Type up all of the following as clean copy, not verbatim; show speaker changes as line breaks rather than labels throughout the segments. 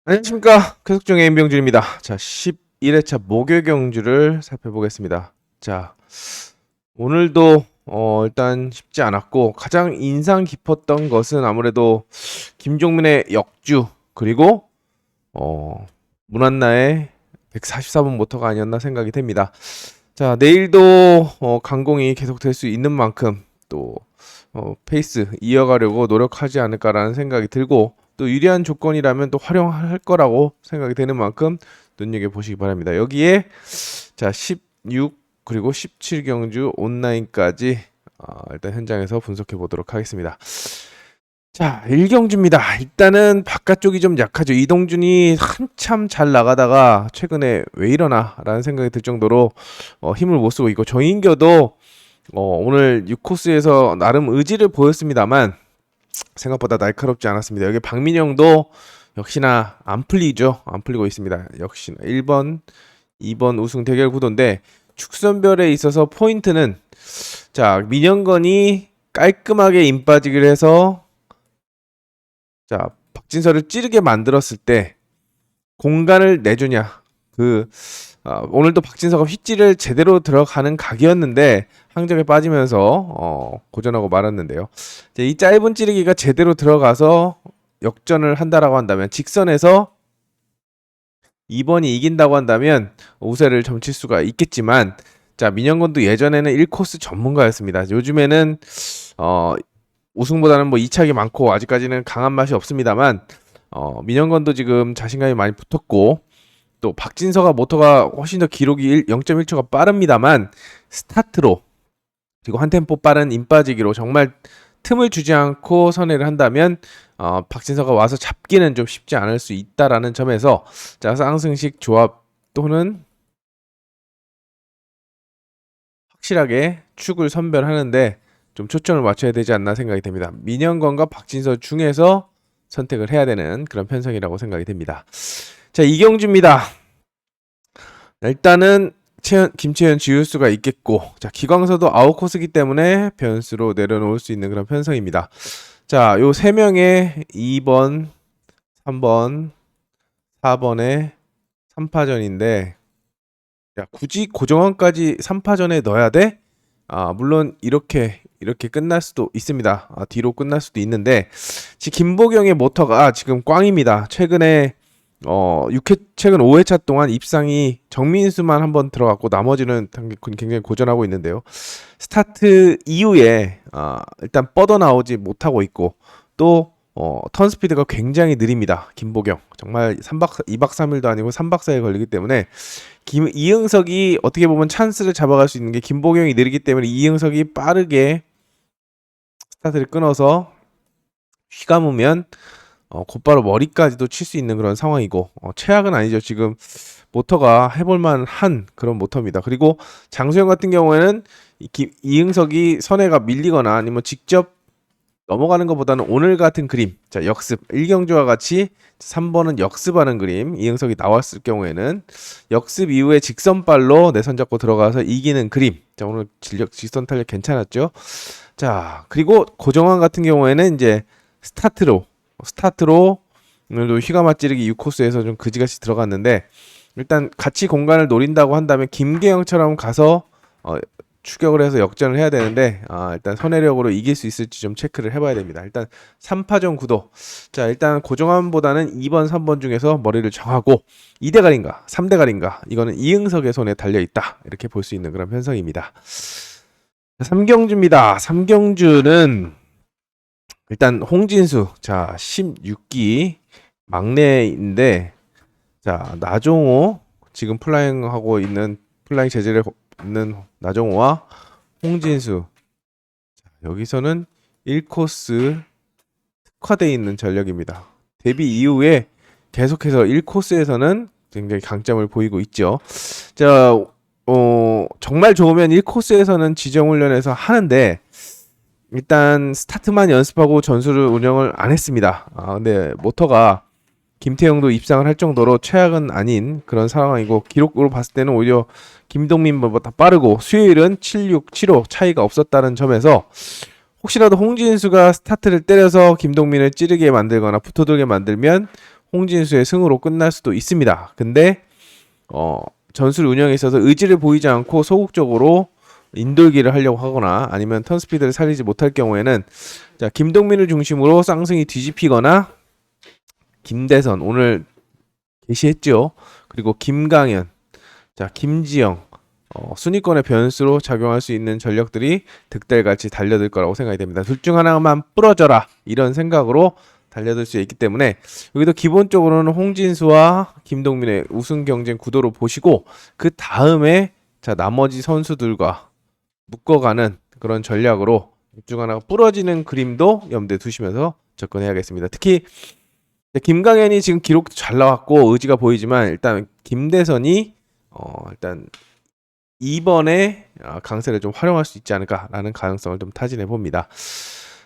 안녕하십니까. 계속중의 임병준입니다. 자, 11회차 목요 경주를 살펴보겠습니다. 자, 오늘도 일단 쉽지 않았고 가장 인상 깊었던 것은 아무래도 김종민의 역주 그리고 문한나의 144번 모터가 아니었나 생각이 됩니다. 자, 내일도 강공이 계속될 수 있는 만큼 또 페이스 이어가려고 노력하지 않을까라는 생각이 들고 또 유리한 조건이라면 또 활용할 거라고 생각이 되는 만큼 눈여겨보시기 바랍니다. 여기에 자 16 그리고 17경주 온라인까지 일단 현장에서 분석해 보도록 하겠습니다. 자 1경주입니다. 일단은 바깥쪽이 좀 약하죠. 이동준이 한참 잘 나가다가 최근에 왜 이러나 라는 생각이 들 정도로 힘을 못 쓰고 있고 정인교도 오늘 6코스에서 나름 의지를 보였습니다만 생각보다 날카롭지 않았습니다. 여기 박민영도 역시나 안 풀리죠. 안 풀리고 있습니다. 역시나 1번, 2번 우승 대결 구도인데 축선별에 있어서 포인트는 자 민영건이 깔끔하게 임 빠지기를 해서 자 박진서를 찌르게 만들었을 때 공간을 내주냐 오늘도 박진서가 휘찌를 제대로 들어가는 각이었는데 항적에 빠지면서 고전하고 말았는데요. 이 짧은 찌르기가 제대로 들어가서 역전을 한다라고 한다면 직선에서 2번이 이긴다고 한다면 우세를 점칠 수가 있겠지만 자 민영건도 예전에는 1코스 전문가였습니다. 요즘에는 우승보다는 뭐 2착이 많고 아직까지는 강한 맛이 없습니다만 민영건도 지금 자신감이 많이 붙었고 또 박진서가 모터가 훨씬 더 기록이 0.1초가 빠릅니다만 스타트로 그리고 한 템포 빠른 임빠지기로 정말 틈을 주지 않고 선회를 한다면 박진서가 와서 잡기는 좀 쉽지 않을 수 있다라는 점에서 자 쌍승식 조합 또는 확실하게 축을 선별하는데 좀 초점을 맞춰야 되지 않나 생각이 됩니다. 민영건과 박진서 중에서 선택을 해야 되는 그런 편성이라고 생각이 됩니다. 자 이경주입니다. 일단은 김채현 지울 수가 있겠고 자 기광서도 아웃코스기 때문에 변수로 내려놓을 수 있는 그런 편성입니다. 자 요 3명의 2번 3번 4번의 3파전인데 야 굳이 고정원까지 3파전에 넣어야 돼? 물론 이렇게 끝날 수도 있습니다. 뒤로 끝날 수도 있는데 지금 김보경의 모터가 지금 꽝입니다. 최근에 6회 최근 5회차 동안 입상이 정민수만 한번 들어갔고 나머지는 굉장히 고전하고 있는데요. 스타트 이후에 일단 뻗어나오지 못하고 있고 또 턴 스피드가 굉장히 느립니다. 김보경 정말 2박 3일도 아니고 3박 4일 걸리기 때문에 이응석이 어떻게 보면 찬스를 잡아갈 수 있는 게 김보경이 느리기 때문에 이응석이 빠르게 스타트를 끊어서 휘감으면 곧바로 머리까지도 칠 수 있는 그런 상황이고 최악은 아니죠. 지금 모터가 해볼만 한 그런 모터입니다. 그리고 장수영 같은 경우에는 이응석이 선회가 밀리거나 아니면 직접 넘어가는 것보다는 오늘 같은 그림 자 역습 1경주와 같이 3번은 역습하는 그림 이응석이 나왔을 경우에는 역습 이후에 직선발로 내선 잡고 들어가서 이기는 그림 자 오늘 직선 탄력 괜찮았죠. 자 그리고 고정환 같은 경우에는 이제 스타트로 오늘도 휘가마 찌르기 6코스에서 좀 그지같이 들어갔는데 일단 같이 공간을 노린다고 한다면 김계영처럼 가서 추격을 해서 역전을 해야 되는데 일단 선회력으로 이길 수 있을지 좀 체크를 해봐야 됩니다. 일단 3파전 구도 자 일단 고정환보다는 2번 3번 중에서 머리를 정하고 2대갈인가 3대갈인가 이거는 이응석의 손에 달려있다 이렇게 볼 수 있는 그런 편성입니다. 3경주입니다. 3경주는 일단 홍진수 자 16기 막내인데 자 나종호 지금 플라잉 제재를 있는 나종호와 홍진수 자, 여기서는 1코스 특화되어 있는 전력입니다. 데뷔 이후에 계속해서 1코스에서는 굉장히 강점을 보이고 있죠. 자 정말 좋으면 1코스에서는 지정훈련에서 하는데 일단 스타트만 연습하고 전술을 운영을 안 했습니다. 근데 모터가 김태형도 입상을 할 정도로 최악은 아닌 그런 상황이고 기록으로 봤을 때는 오히려 김동민보다 빠르고 수요일은 76, 75 차이가 없었다는 점에서 혹시라도 홍진수가 스타트를 때려서 김동민을 찌르게 만들거나 붙어들게 만들면 홍진수의 승으로 끝날 수도 있습니다. 근데 전술 운영에 있어서 의지를 보이지 않고 소극적으로 인돌기를 하려고 하거나 아니면 턴스피드를 살리지 못할 경우에는 자, 김동민을 중심으로 쌍승이 뒤집히거나 김대선 오늘 게시했죠. 그리고 김강현, 자 김지영 순위권의 변수로 작용할 수 있는 전력들이 득달같이 달려들 거라고 생각이 됩니다. 둘 중 하나만 부러져라 이런 생각으로 달려들 수 있기 때문에 여기도 기본적으로는 홍진수와 김동민의 우승 경쟁 구도로 보시고 그 다음에 자 나머지 선수들과 묶어가는 그런 전략으로 둘 중 하나가 부러지는 그림도 염두에 두시면서 접근해야겠습니다. 특히 김강현이 지금 기록도 잘 나왔고 의지가 보이지만 일단 김대선이 일단 2번에 강세를 좀 활용할 수 있지 않을까라는 가능성을 좀 타진해 봅니다.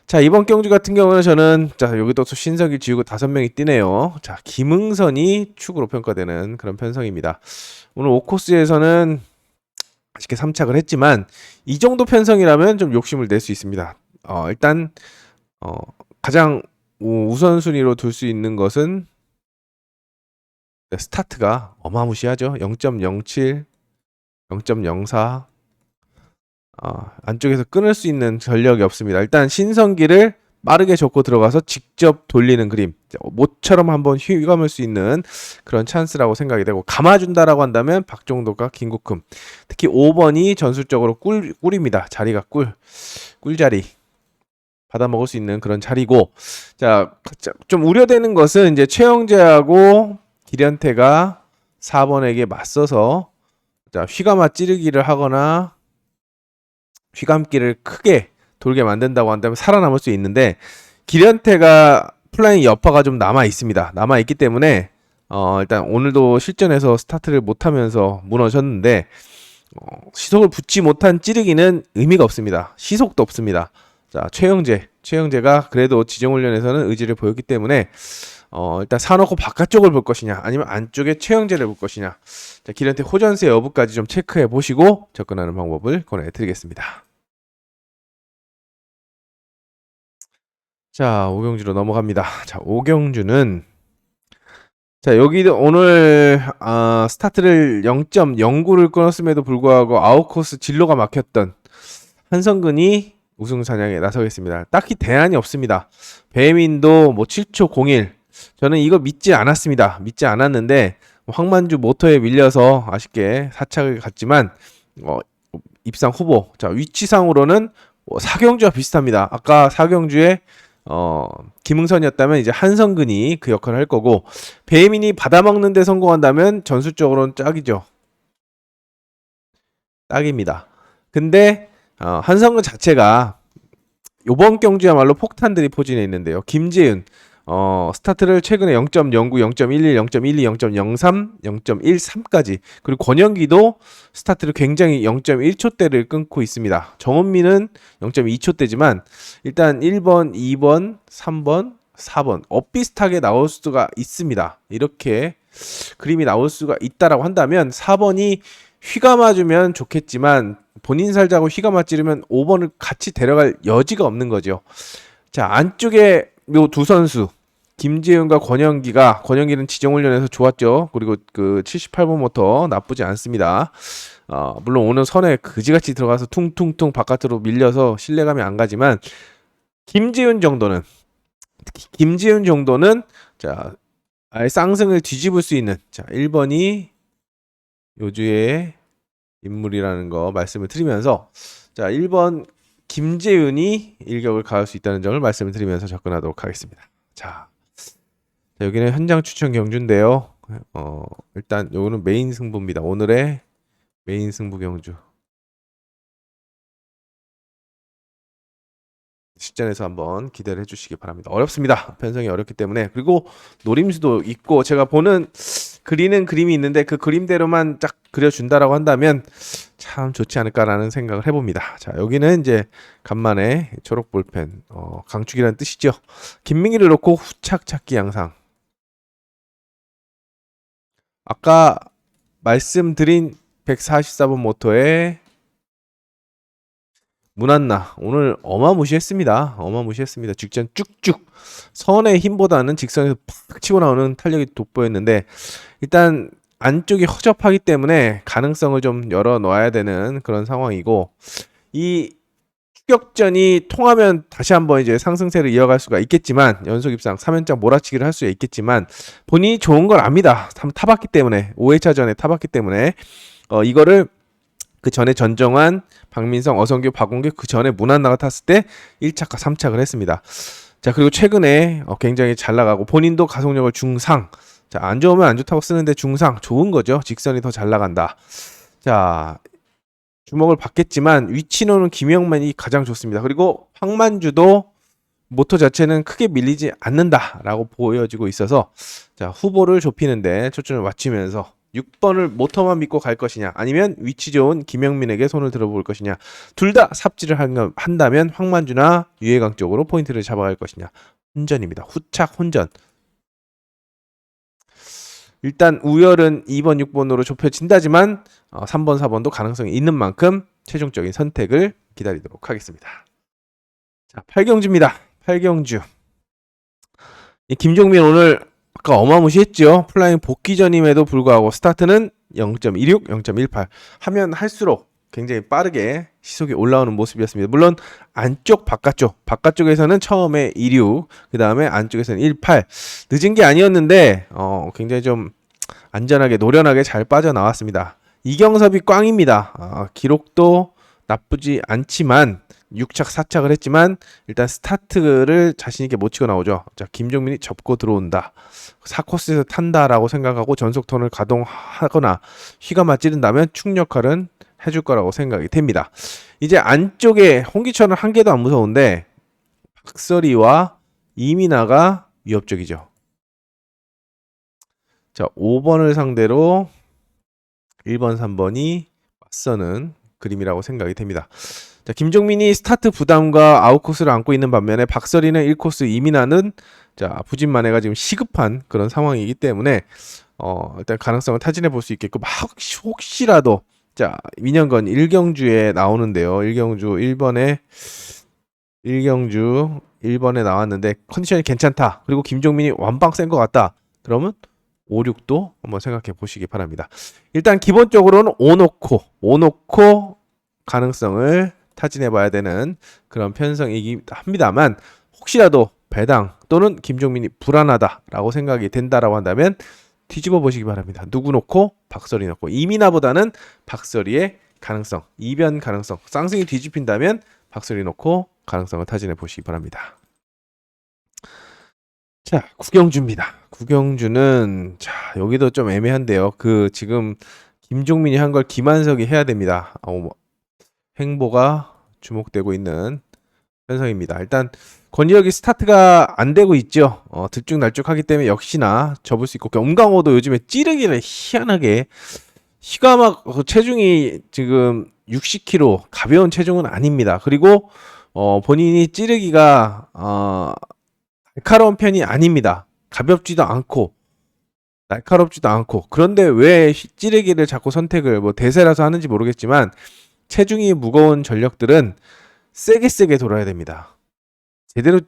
자, 이번 경주 같은 경우는 저는 자, 여기도 신석이 지우고 5명이 뛰네요. 자, 김응선이 축으로 평가되는 그런 편성입니다. 오늘 5코스에서는 아쉽게 3착을 했지만 이 정도 편성이라면 좀 욕심을 낼 수 있습니다. 일단 가장 우선순위로 둘 수 있는 것은 스타트가 어마무시하죠. 0.07, 0.04 안쪽에서 끊을 수 있는 전력이 없습니다. 일단 신성기를 빠르게 접고 들어가서 직접 돌리는 그림 모처럼 한번 휘감을 수 있는 그런 찬스라고 생각이 되고 감아준다라고 한다면 박종도가 김국흠 특히 5번이 전술적으로 꿀입니다. 자리가 꿀자리 받아먹을 수 있는 그런 자리고 자 좀 우려되는 것은 이제 최영재하고 기련태가 4번에게 맞서서 자 휘감아 찌르기를 하거나 휘감기를 크게 돌게 만든다고 한다면 살아남을 수 있는데 기련태가 플라잉 여파가 좀 남아 있습니다. 남아 있기 때문에 일단 오늘도 실전에서 스타트를 못하면서 무너졌는데 시속을 붙지 못한 찌르기는 의미가 없습니다. 시속도 없습니다. 자 최영재가 그래도 지정훈련에서는 의지를 보였기 때문에 일단 사놓고 바깥쪽을 볼 것이냐 아니면 안쪽에 최영재를 볼 것이냐 자 기련태 호전세 여부까지 좀 체크해 보시고 접근하는 방법을 권해드리겠습니다. 자, 오경주로 넘어갑니다. 자, 오경주는 자, 여기도 오늘 스타트를 0.09를 끊었음에도 불구하고 아웃코스 진로가 막혔던 한성근이 우승 사냥에 나서겠습니다. 딱히 대안이 없습니다. 배민도 뭐 7초 01 저는 이거 믿지 않았습니다. 믿지 않았는데 황만주 모터에 밀려서 아쉽게 사착을 갔지만 입상 후보 자 위치상으로는 사경주와 비슷합니다. 아까 사경주의 김응선이었다면 이제 한성근이 그 역할을 할 거고 배민이 받아먹는 데 성공한다면 전술적으로는 짝이죠. 딱입니다. 근데 한성근 자체가 요번 경주야말로 폭탄들이 포진해 있는데요. 김재은 스타트를 최근에 0.09, 0.11, 0.12, 0.03, 0.13까지 그리고 권영기도 스타트를 굉장히 0.1초대를 끊고 있습니다. 정은미는 0.2초대지만 일단 1번, 2번, 3번, 4번 엇비슷하게 나올 수가 있습니다. 이렇게 그림이 나올 수가 있다라고 한다면 4번이 휘감아주면 좋겠지만 본인 살자고 휘감아 찌르면 5번을 같이 데려갈 여지가 없는 거죠. 자 안쪽에 요 두 선수 김재윤과 권영기는 지정훈련에서 좋았죠. 그리고 그 78번 모터 나쁘지 않습니다. 물론 오늘 선에 그지같이 들어가서 퉁퉁퉁 바깥으로 밀려서 신뢰감이 안 가지만 김재윤 정도는 자 아예 쌍승을 뒤집을 수 있는 자 1번이 요주의 인물이라는 거 말씀을 드리면서 자 1번 김재윤이 일격을 가할 수 있다는 점을 말씀을 드리면서 접근하도록 하겠습니다. 자 여기는 현장 추천 경주인데요. 일단 요거는 메인 승부입니다. 오늘의 메인 승부 경주. 실전에서 한번 기대를 해주시기 바랍니다. 어렵습니다. 편성이 어렵기 때문에 그리고 노림수도 있고 제가 그리는 그림이 있는데 그 그림대로만 쫙 그려준다라고 한다면 참 좋지 않을까라는 생각을 해봅니다. 자 여기는 이제 간만에 초록 볼펜 강축이라는 뜻이죠. 김민기를 놓고 후착 찾기 양상. 아까 말씀드린 144번 모터에 문한나 오늘 어마무시했습니다. 어마무시했습니다. 직전 쭉쭉 선의 힘보다는 직선에서 팍 치고 나오는 탄력이 돋보였는데 일단 안쪽이 허접하기 때문에 가능성을 좀 열어 놔야 되는 그런 상황이고 이 추격전이 통하면 다시 한번 이제 상승세를 이어갈 수가 있겠지만 연속 입상 3연장 몰아치기를 할 수 있겠지만 본인이 좋은 걸 압니다. 타봤기 때문에 5회차 전에 타봤기 때문에 이거를 그 전에 전정환, 박민성, 어성규, 박원규 그 전에 문한나가 탔을 때 1착과 3착을 했습니다. 자 그리고 최근에 굉장히 잘 나가고 본인도 가속력을 중상 자 안 좋으면 안 좋다고 쓰는데 중상 좋은 거죠. 직선이 더 잘 나간다. 자 주목을 받겠지만 위치로는 김영만이 가장 좋습니다. 그리고 황만주도 모토 자체는 크게 밀리지 않는다라고 보여지고 있어서 자 후보를 좁히는데 초점을 맞추면서 6번을 모터만 믿고 갈 것이냐 아니면 위치 좋은 김영민에게 손을 들어볼 것이냐 둘 다 삽질을 한다면 황만주나 유해강 쪽으로 포인트를 잡아갈 것이냐 혼전입니다. 후착 혼전. 일단 우열은 2번 6번으로 좁혀진다지만 3번 4번도 가능성이 있는 만큼 최종적인 선택을 기다리도록 하겠습니다. 자 8경주입니다. 8경주 이 김종민 오늘 아까 어마무시했죠. 플라잉 복귀전임에도 불구하고 스타트는 0.16, 0.18 하면 할수록 굉장히 빠르게 시속이 올라오는 모습이었습니다. 물론 안쪽 바깥쪽에서는 처음에 26, 그 다음에 안쪽에서는 18 늦은 게 아니었는데 굉장히 좀 안전하게 노련하게 잘 빠져나왔습니다. 이경섭이 꽝입니다. 기록도 나쁘지 않지만 6착 4착을 했지만 일단 스타트를 자신있게 못 치고 나오죠. 자 김종민이 접고 들어온다. 4코스에서 탄다라고 생각하고 전속턴을 가동하거나 휘가마 찌른다면 축 역할은 해줄 거라고 생각이 됩니다. 이제 안쪽에 홍기철은 한 개도 안 무서운데 박서리와 이민아가 위협적이죠. 자 5번을 상대로 1번 3번이 맞서는 그림이라고 생각이 됩니다. 자, 김종민이 스타트 부담과 아웃코스를 안고 있는 반면에 박서리는 1코스, 이민아는 자 부진만해가 지금 시급한 그런 상황이기 때문에 일단 가능성을 타진해 볼 수 있겠고 혹시라도 자 민현건 1경주에 나오는데요. 1경주 1번에 나왔는데 컨디션이 괜찮다. 그리고 김종민이 완빵 센 것 같다. 그러면 5, 6도 한번 생각해 보시기 바랍니다. 일단 기본적으로는 오놓고 가능성을 타진해 봐야 되는 그런 편성이긴 합니다만 혹시라도 배당 또는 김종민이 불안하다라고 생각이 된다라고 한다면 뒤집어 보시기 바랍니다. 누구 놓고 박서리 놓고 이민아보다는 박서리의 가능성, 이변 가능성, 쌍승이 뒤집힌다면 박서리 놓고 가능성을 타진해 보시기 바랍니다. 자, 구경주입니다. 구경주는 자 여기도 좀 애매한데요. 지금 김종민이 한 걸 김한석이 해야 됩니다. 행보가 주목되고 있는 현상입니다. 일단 권지혁이 스타트가 안 되고 있죠. 들쭉날쭉하기 때문에 역시나 접을 수 있고 엄강호도 요즘에 찌르기를 희한하게 휘가막 체중이 지금 60kg 가벼운 체중은 아닙니다. 그리고 본인이 찌르기가 날카로운 편이 아닙니다. 가볍지도 않고 날카롭지도 않고 그런데 왜 찌르기를 자꾸 선택을 대세라서 하는지 모르겠지만 체중이 무거운 전력들은 세게 돌아야 됩니다. 제대로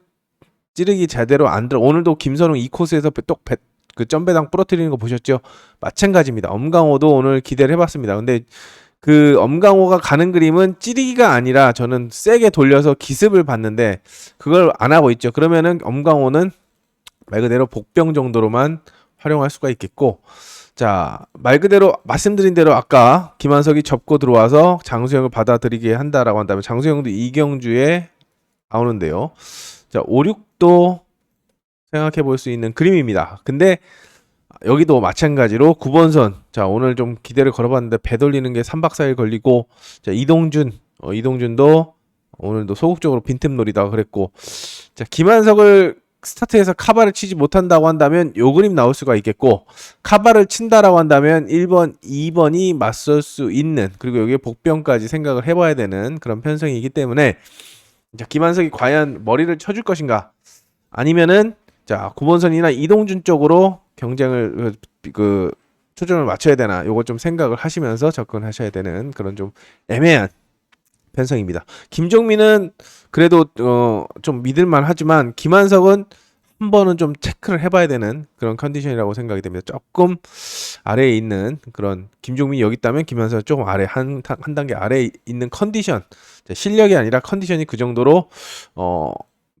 찌르기 제대로 안 들어. 오늘도 김선웅 2코스에서 그 점배당 부러뜨리는 거 보셨죠? 마찬가지입니다. 엄강호도 오늘 기대를 해봤습니다. 근데 그 엄강호가 가는 그림은 찌르기가 아니라 저는 세게 돌려서 기습을 봤는데 그걸 안 하고 있죠. 그러면은 엄강호는 말 그대로 복병 정도로만 활용할 수가 있겠고 자, 말 그대로 말씀드린 대로 아까 김한석이 접고 들어와서 장수영을 받아들이게 한다라고 한다면 장수영도 이경주에 나오는데요. 자, 5, 6도 생각해 볼 수 있는 그림입니다. 근데 여기도 마찬가지로 9번선 자 오늘 좀 기대를 걸어봤는데 배 돌리는 게 3박 4일 걸리고 자 이동준도 오늘도 소극적으로 빈틈놀이다가 그랬고 자 김한석을 스타트에서 카바를 치지 못한다고 한다면 요 그림 나올 수가 있겠고 카바를 친다라고 한다면 1번, 2번이 맞설 수 있는 그리고 여기에 복병까지 생각을 해봐야 되는 그런 편성이기 때문에 자 김한석이 과연 머리를 쳐줄 것인가 아니면은 자 9번선이나 이동준 쪽으로 경쟁을 초점을 맞춰야 되나 요거 좀 생각을 하시면서 접근하셔야 되는 그런 좀 애매한 편성입니다. 김종민은 그래도 좀 믿을만 하지만 김한석은 한 번은 좀 체크를 해봐야 되는 그런 컨디션이라고 생각이 됩니다. 조금 아래에 있는 그런 김종민이 여기 있다면 김한석은 조금 아래 한 단계 아래에 있는 컨디션, 실력이 아니라 컨디션이 그 정도로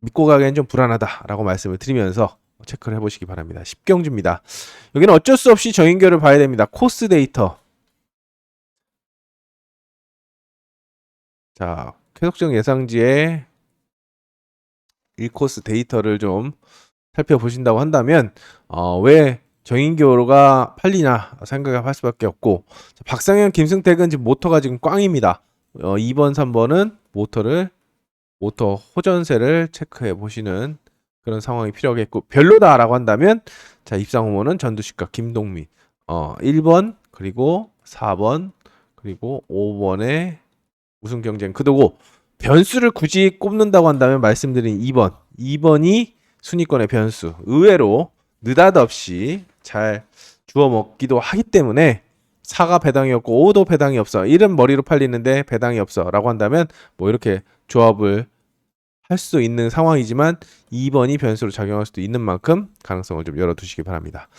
믿고 가기엔 좀 불안하다라고 말씀을 드리면서 체크를 해보시기 바랍니다. 10경주입니다. 여기는 어쩔 수 없이 정인교를 봐야 됩니다. 코스 데이터. 자, 쾌속적 예상지에 1코스 데이터를 좀 살펴보신다고 한다면 왜 정인교가 팔리나 생각할 수밖에 없고, 박상현, 김승택은 지금 모터가 지금 꽝입니다. 2번, 3번은 모터 호전세를 체크해 보시는 그런 상황이 필요하겠고, 별로다라고 한다면 자, 입상 후보는 전두식과 김동민 1번 그리고 4번 그리고 5번의 우승 경쟁 그도고, 변수를 굳이 꼽는다고 한다면 말씀드린 2번이 순위권의 변수, 의외로 느닷없이 잘 주워 먹기도 하기 때문에 4가 배당이 없고 5도 배당이 없어, 1은 머리로 팔리는데 배당이 없어 라고 한다면 뭐 이렇게 조합을 할 수 있는 상황이지만 2번이 변수로 작용할 수도 있는 만큼 가능성을 좀 열어두시기 바랍니다.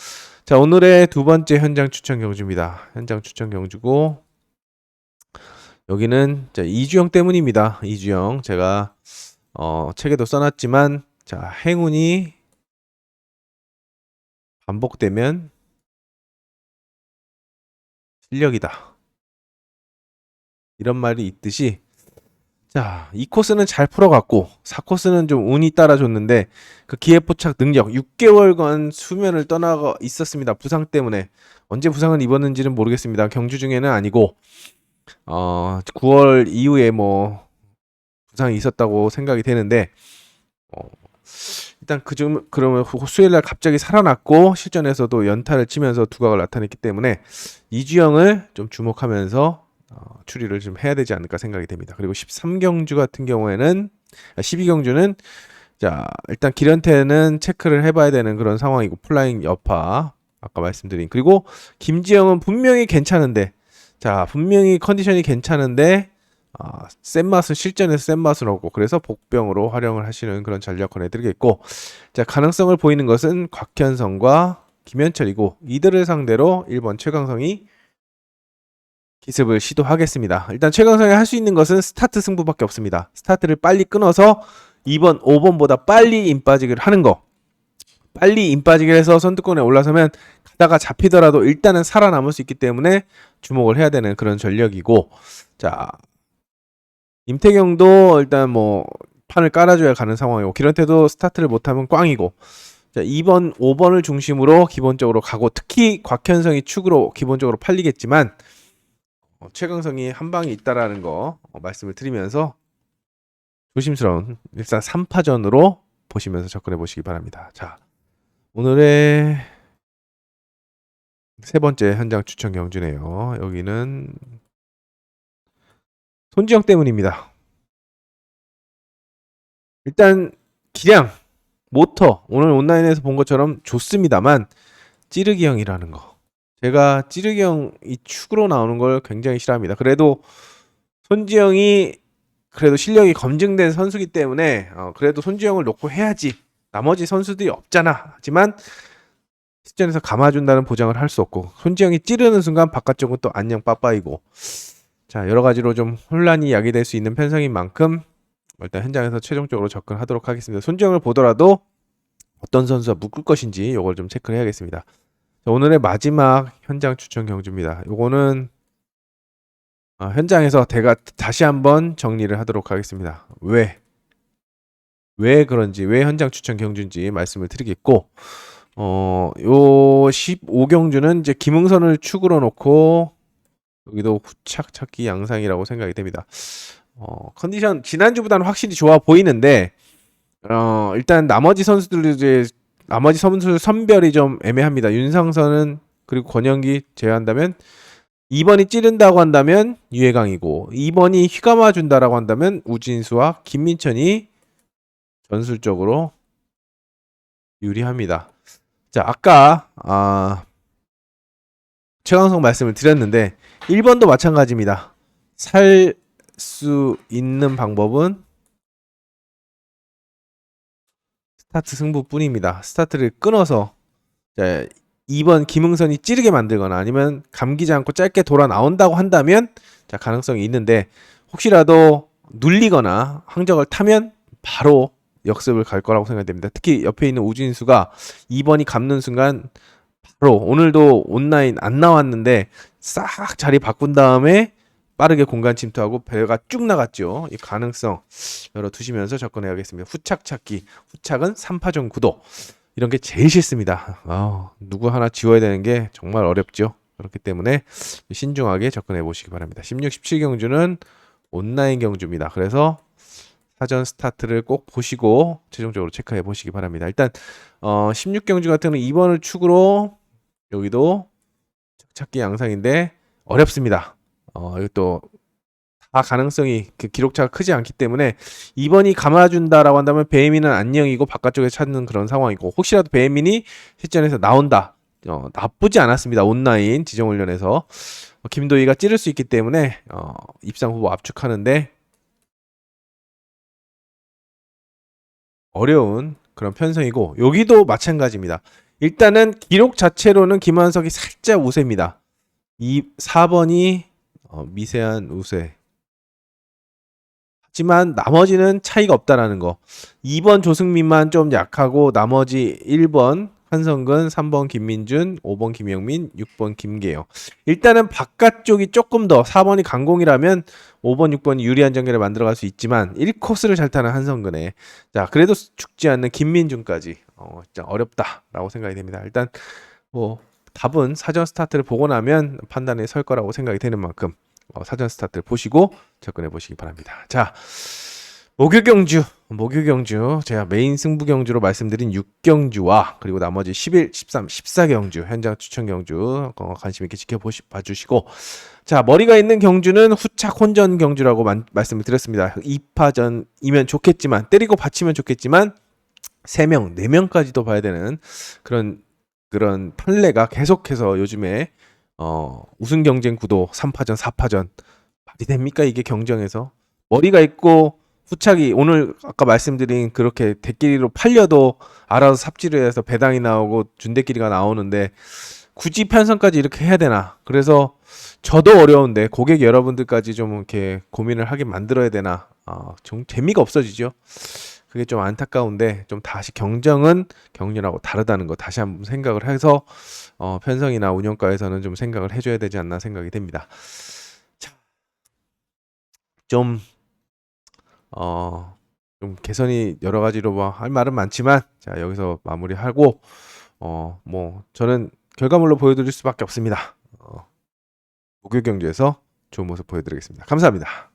자, 오늘의 두 번째 현장 추천 경주입니다. 현장 추천 경주고, 여기는 자, 이주영 때문입니다. 이주영 제가 책에도 써놨지만, 자, 행운이 반복되면 실력이다, 이런 말이 있듯이, 자, 2코스는 잘 풀어갔고 4코스는 좀 운이 따라줬는데 그 기회포착 능력 6개월간 수면을 떠나가 있었습니다. 부상 때문에. 언제 부상을 입었는지는 모르겠습니다. 경주 중에는 아니고 9월 이후에 뭐 부상이 있었다고 생각이 되는데, 일단 그러면 수요일날 갑자기 살아났고 실전에서도 연타를 치면서 두각을 나타냈기 때문에 이주영을 좀 주목하면서 추리를 좀 해야 되지 않을까 생각이 됩니다. 그리고 13경주 같은 경우에는 12경주는 자, 일단 기련태는 체크를 해봐야 되는 그런 상황이고, 플라잉 여파 아까 말씀드린, 그리고 김지영은 분명히 괜찮은데, 자, 분명히 컨디션이 괜찮은데 센 맛은 실전에서 센 맛은 없고, 그래서 복병으로 활용을 하시는 그런 전략 권해드리겠고, 자, 가능성을 보이는 것은 곽현성과 김현철이고, 이들을 상대로 1번 최강성이 기습을 시도하겠습니다. 일단 최강성이 할 수 있는 것은 스타트 승부밖에 없습니다. 스타트를 빨리 끊어서 2번, 5번보다 빨리 임 빠지기를 하는 거. 빨리 임 빠지기를 해서 선두권에 올라서면 가다가 잡히더라도 일단은 살아남을 수 있기 때문에 주목을 해야 되는 그런 전력이고, 자, 임태경도 일단 뭐 판을 깔아줘야 가는 상황이고, 기런태도 스타트를 못하면 꽝이고, 자, 2번, 5번을 중심으로 기본적으로 가고, 특히 곽현성이 축으로 기본적으로 팔리겠지만 최강성이 한 방이 있다라는 거 말씀을 드리면서 조심스러운 일단 3파전으로 보시면서 접근해 보시기 바랍니다. 자, 오늘의 세 번째 현장 추천 경주네요. 여기는 손지영 때문입니다. 일단 기량, 모터 오늘 온라인에서 본 것처럼 좋습니다만 찌르기 형이라는 거, 제가 찌르기 형이 축으로 나오는 걸 굉장히 싫어합니다. 그래도 손지영이 그래도 실력이 검증된 선수기 때문에 그래도 손지영을 놓고 해야지, 나머지 선수들이 없잖아, 하지만 실전에서 감아준다는 보장을 할 수 없고, 손지영이 찌르는 순간 바깥쪽은 또 안녕 빠빠이고, 자, 여러가지로 좀 혼란이 야기될 수 있는 편성인 만큼 일단 현장에서 최종적으로 접근하도록 하겠습니다. 손지영을 보더라도 어떤 선수가 묶을 것인지 이걸 좀 체크를 해야겠습니다. 자, 오늘의 마지막 현장 추천 경주입니다. 요거는 현장에서 제가 다시 한번 정리를 하도록 하겠습니다. 왜 그런지, 왜 현장 추천 경주인지 말씀을 드리겠고, 요 15경주는 이제 김흥선을 축으로 놓고, 여기도 후착 찾기 양상이라고 생각이 됩니다. 컨디션 지난주보다는 확실히 좋아 보이는데, 일단 나머지 선수 선별이 좀 애매합니다. 윤상선은, 그리고 권영기 제외한다면 2번이 찌른다고 한다면 유해강이고, 2번이 휘감아 준다라고 한다면 우진수와 김민천이 전술적으로 유리합니다. 자, 아까 최강성 말씀을 드렸는데 1번도 마찬가지입니다. 수 있는 방법은 스타트 승부뿐입니다. 스타트를 끊어서 2번 김응선이 찌르게 만들거나 아니면 감기지 않고 짧게 돌아 나온다고 한다면 자, 가능성이 있는데 혹시라도 눌리거나 항적을 타면 바로 역습을 갈 거라고 생각됩니다. 특히 옆에 있는 우진수가 2번이 감는 순간 바로 오늘도 온라인 안 나왔는데 싹 자리 바꾼 다음에 빠르게 공간 침투하고 배가 쭉 나갔죠. 이 가능성 열어두시면서 접근해야겠습니다. 후착 찾기. 후착은 3파전 구도. 이런 게 제일 싫습니다. 누구 하나 지워야 되는 게 정말 어렵죠. 그렇기 때문에 신중하게 접근해 보시기 바랍니다. 16, 17경주는 온라인 경주입니다. 그래서 사전 스타트를 꼭 보시고 최종적으로 체크해 보시기 바랍니다. 일단 16경주 같은 경우는 2번을 축으로 여기도 찾기 양상인데 어렵습니다. 이것도 다 가능성이 그 기록차가 크지 않기 때문에 2번이 감아준다라고 한다면 배혜민은 안녕이고 바깥쪽에 찾는 그런 상황이고 혹시라도 배혜민이 실전에서 나온다. 나쁘지 않았습니다. 온라인 지정훈련에서 김도희가 찌를 수 있기 때문에 입상 후보 압축하는데 어려운 그런 편성이고 여기도 마찬가지입니다. 일단은 기록 자체로는 김한석이 살짝 우세입니다. 4번이 미세한 우세. 하지만 나머지는 차이가 없다라는 거. 2번 조승민만 좀 약하고 나머지 1번 한성근, 3번 김민준, 5번 김영민, 6번 김계영. 일단은 바깥쪽이 조금 더 4번이 강공이라면 5번, 6번이 유리한 전개를 만들어갈 수 있지만 1코스를 잘 타는 한성근에 자 그래도 죽지 않는 김민준까지 진짜 어렵다라고 생각이 됩니다. 일단 뭐 답은 사전 스타트를 보고 나면 판단에 설 거라고 생각이 되는 만큼 사전 스타트를 보시고 접근해 보시기 바랍니다. 자, 목요경주 제가 메인 승부 경주로 말씀드린 6경주와 그리고 나머지 11, 13, 14경주 현장 추천 경주 관심 있게 봐주시고 자 머리가 있는 경주는 후착 혼전 경주라고 말씀을 드렸습니다. 2파전이면 좋겠지만 때리고 받치면 좋겠지만 3명, 4명까지도 봐야 되는 그런 판례가 계속해서 요즘에 우승 경쟁 구도 3파전, 4파전 말이 됩니까? 이게 경정에서 머리가 있고 후착이 오늘 아까 말씀드린 그렇게 대끼리로 팔려도 알아서 삽질을 해서 배당이 나오고 준대끼리가 나오는데 굳이 편성까지 이렇게 해야 되나? 그래서 저도 어려운데 고객 여러분들까지 좀 이렇게 고민을 하게 만들어야 되나? 좀 재미가 없어지죠. 그게 좀 안타까운데 좀 다시 경정은 경륜하고 다르다는 거 다시 한번 생각을 해서 편성이나 운영가에서는 좀 생각을 해줘야 되지 않나 생각이 됩니다. 자, 좀 개선이 여러 가지로 할 말은 많지만 자 여기서 마무리하고 뭐 저는 결과물로 보여드릴 수밖에 없습니다. 목요 경주에서 좋은 모습 보여드리겠습니다. 감사합니다.